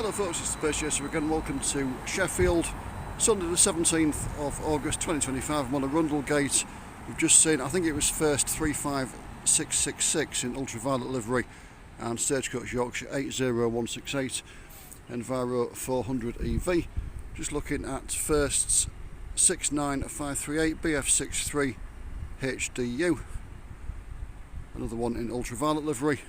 Hello folks, it's the Space Chaser again. Welcome to Sheffield, Sunday the 17th of August 2025. I'm on Arundel Gate. We've just seen, I think it was First 35666 in ultraviolet livery and Stagecoach Yorkshire 80168 Enviro 400 EV. Just looking at First's 69538 BF63 HDU. Another one in ultraviolet livery.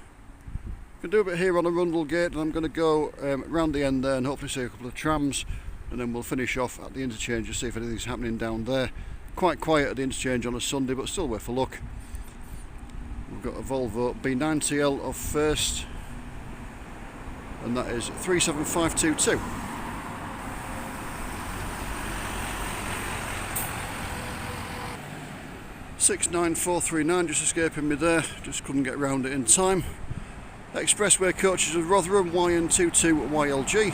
I'm going to do a bit here on Arundel Gate, and I'm going to go round the end there and hopefully see a couple of trams, and then we'll finish off at the Interchange to see if anything's happening down there. Quite quiet at the Interchange on a Sunday, but still worth a look. We've got a Volvo B90L of First, and that is 37522. $69439, just escaping me there, just couldn't get round it in time. Expressway coaches of Rotherham, YN22YLG.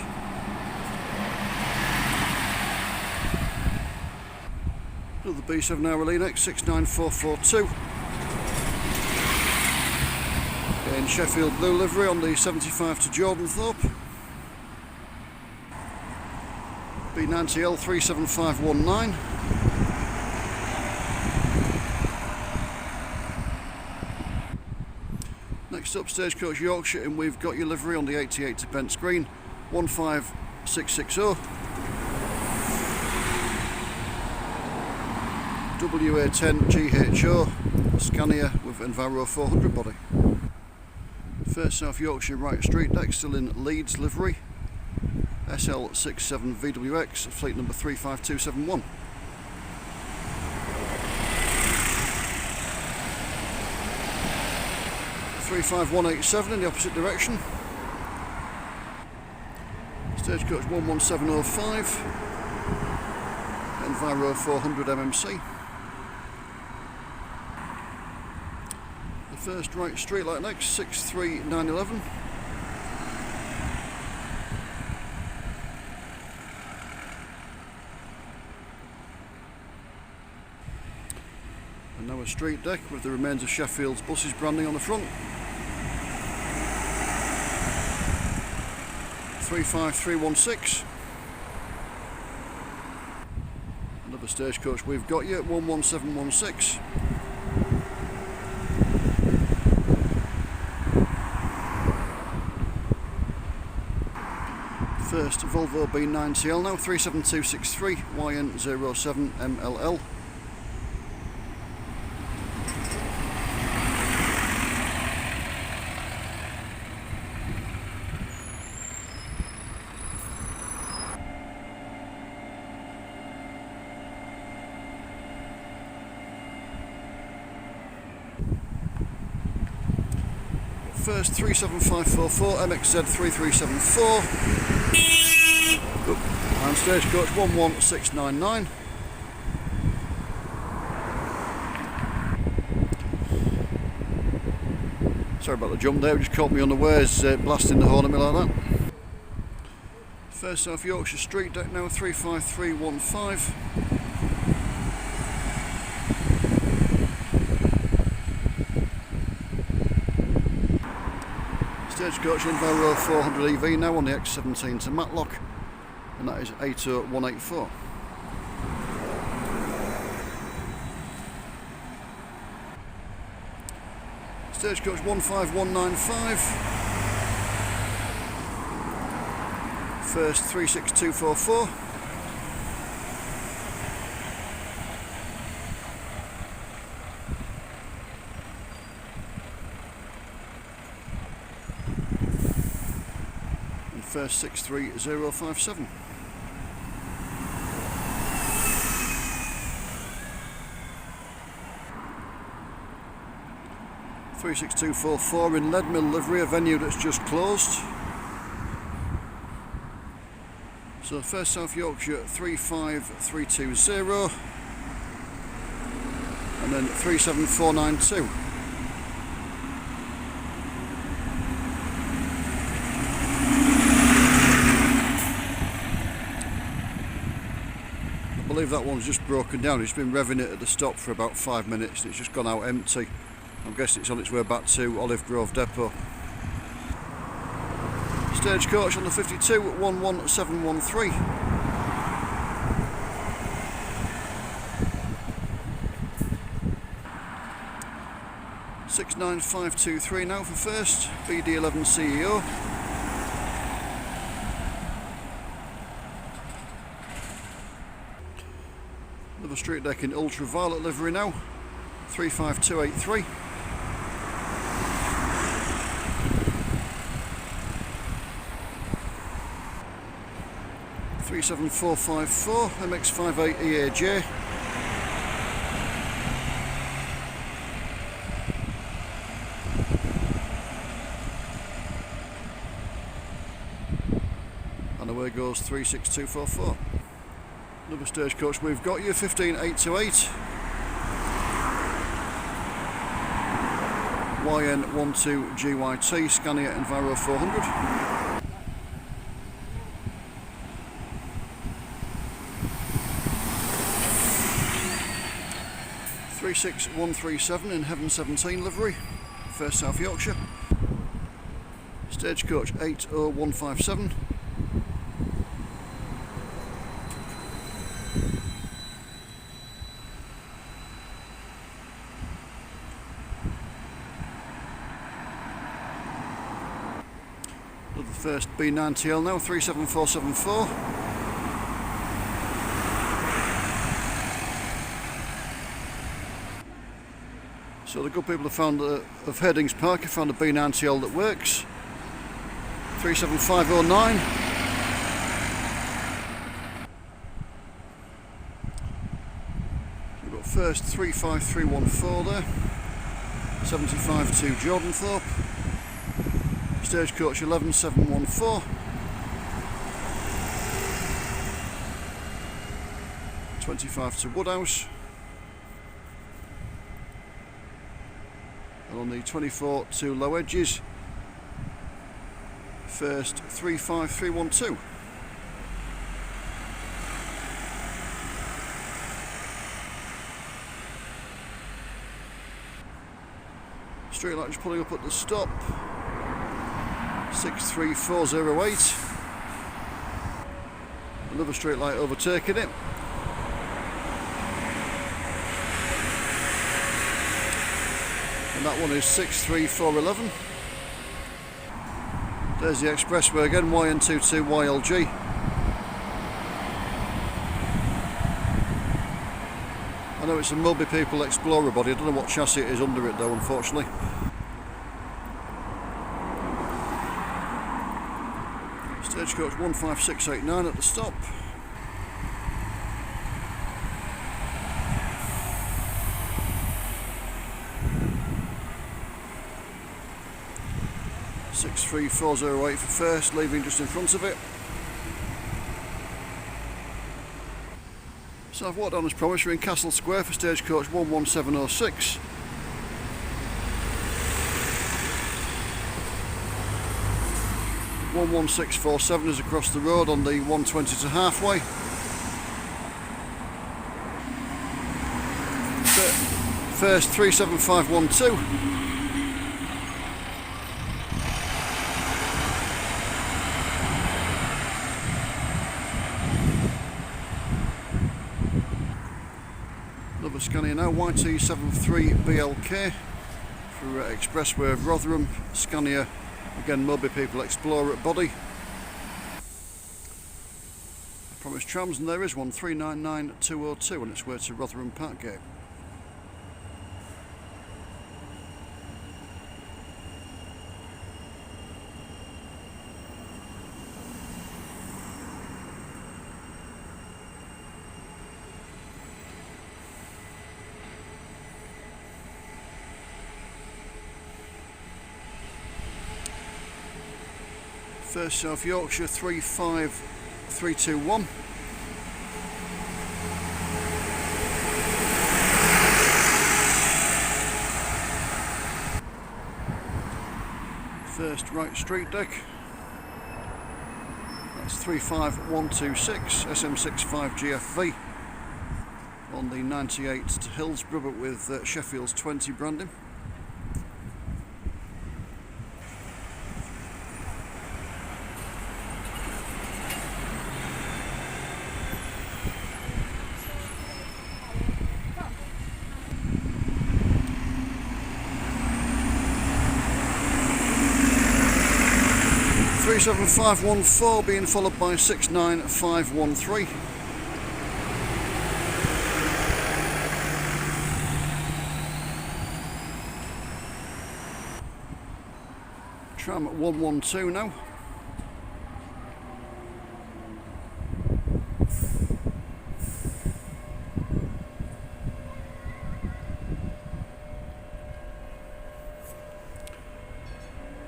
Another B7 Aurelinex 69442. In Sheffield blue livery on the 75 to Jordanthorpe. B90L 37519. Next up, Stagecoach Yorkshire, and we've got your livery on the 88 to Bent screen, 15660. WA10 GHO, Scania with Enviro 400 body. First South Yorkshire Right Street deck, still in Leeds livery, SL67VWX, fleet number 35271. 35187 in the opposite direction. Stagecoach 11705. Enviro 400 MMC. The first right straight light next, 63911. And now a street deck with the remains of Sheffield's buses branding on the front. 35316. Another Stagecoach we've got you at 11716. First Volvo B90L now, 37263 YN07 MLL. First 37544 MXZ 3374 and Stagecoach 11699. Sorry about the jump there, it just caught me unawares, blasting the horn at me like that. First South Yorkshire street deck now, 35315. Stagecoach Enviro 400 EV now on the X17 to Matlock, and that is 80184. Stagecoach 15195. First 36244. First 63057. $36244 in Leadmill livery, a venue that's just closed. So First South Yorkshire 35320 and then 37492. I believe that one's just broken down. It's been revving it at the stop for about 5 minutes and it's just gone out empty. I'm guessing it's on its way back to Olive Grove Depot. Stagecoach on the 52 11713. $69523 now for first, BD11 CEO. Another street deck in ultraviolet livery now, 35283. $37454 MX58 EAJ. And away goes 36244. Another Stagecoach we've got you, 15828. YN12GYT Scania Enviro 400. 36137 in Heaven 17 livery, First South Yorkshire. Stagecoach 80157. Another First B9TL now, 37474. So the good people have found of Headings Park have found a B9TL that works. 37509. We've got First 35314 there. 752 Jordanthorpe. Stagecoach 11714. 25 to Woodhouse. And on the 24 to Low Edges, First 35312. Straight light just pulling up at the stop, 63408. Another straight light overtaking it. And that one is 63411. There's the Expressway again, YN22YLG. I know it's a Mulby People Explorer body, I don't know what chassis it is under it though, unfortunately. Stagecoach 15689 at the stop. $63408 for first, leaving just in front of it. So I've walked on as promised, we're in Castle Square for Stagecoach 11706. $11647 is across the road on the 120 to halfway. First 37512. Another Scania now, YT73BLK for Expressway of Rotherham, Scania, again Mulby People Explorer at body. I promised trams, and there is one, 399202, on its way to Rotherham Parkgate. First South Yorkshire 35321. First right street deck. That's 35126 SM65GFV on the 98 to Hillsborough, but with Sheffield's 20 branding. 37514 being followed by 69513. Tram 112 now.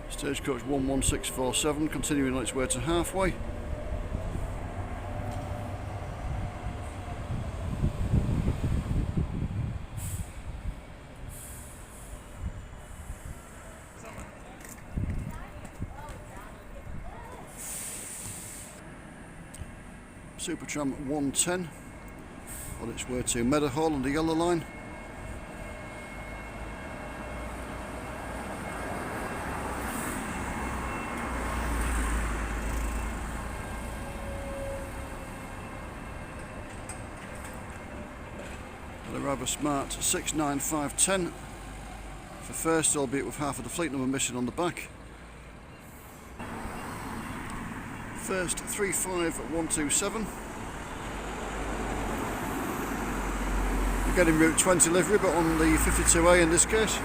Stagecoach 11647 continuing on its way to halfway. Super Tram 110 on its way to Meadowhall on the yellow line. And a rather smart 69510 for first, albeit with half of the fleet number missing on the back. First 35127. We're getting Route 20 livery, but on the 52A in this case.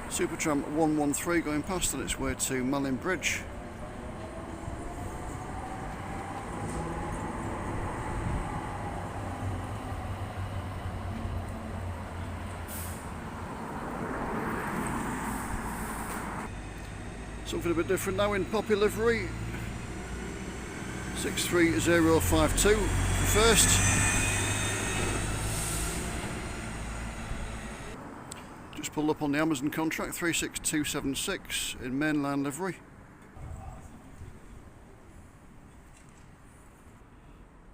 Super Tram 113 going past on its way to Malin Bridge. Something a bit different now in Poppy livery. 63052 for first. Just pulled up on the Amazon contract 36276 in mainline livery.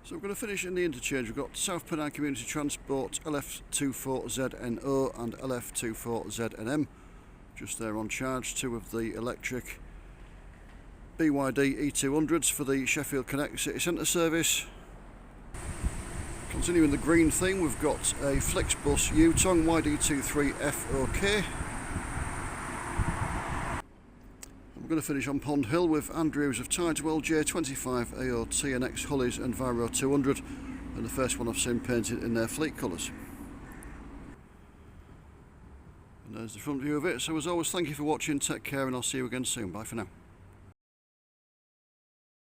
So we're going to finish in the interchange. We've got South Pennine Community Transport LF24ZNO and LF24ZNM. Just there on charge, two of the electric BYD E200s for the Sheffield Connect City Centre service. Continuing the green theme, we've got a Flixbus Yutong YD23FOK. And we're going to finish on Pond Hill with Andrews of Tideswell J25AOT and X Hullies and Viro 200, and the first one I've seen painted in their fleet colours. And there's the front view of it. So as always, thank you for watching, take care, and I'll see you again soon. Bye for now.